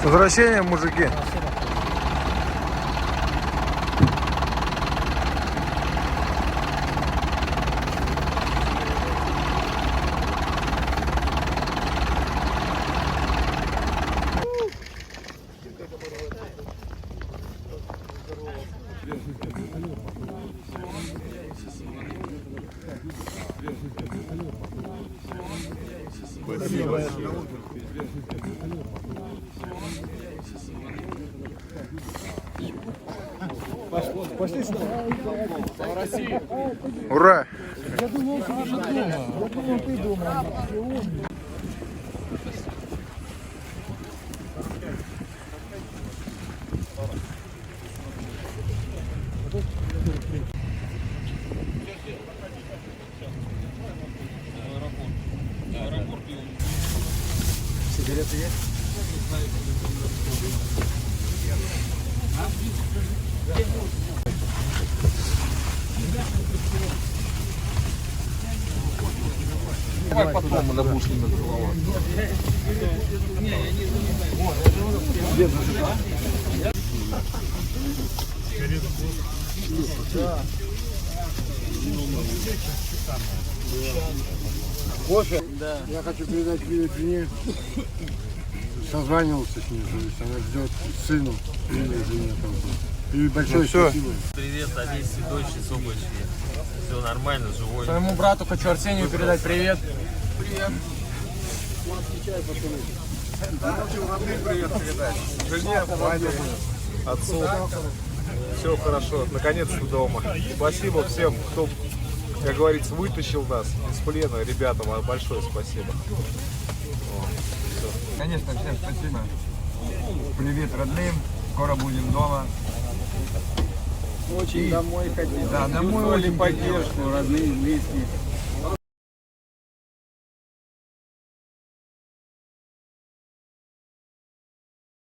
возвращением, мужики. Спасибо. Пошли сюда. Ура! Я думал, ты уже дома. Я думал, ты дома. Сигареты есть? Давай потом на бушне на голову. Кофе? Да. Я хочу передать привет жене. Созванивался с ней, то есть она ждет сыну. Привет жене там. И большое спасибо. Привет Олесе, дочери, Собачьи. Все нормально, живой. Своему брату хочу Арсению передать привет. Привет. Привет передать. Жене, маме, отцу. Все хорошо, наконец-то дома. Спасибо всем, кто, как говорится, вытащил нас из плена. Ребятам большое спасибо. Конечно, всем спасибо. Привет родным. Скоро будем дома. Очень домой хотим. Да, домой очень поддержку, родные, близкие.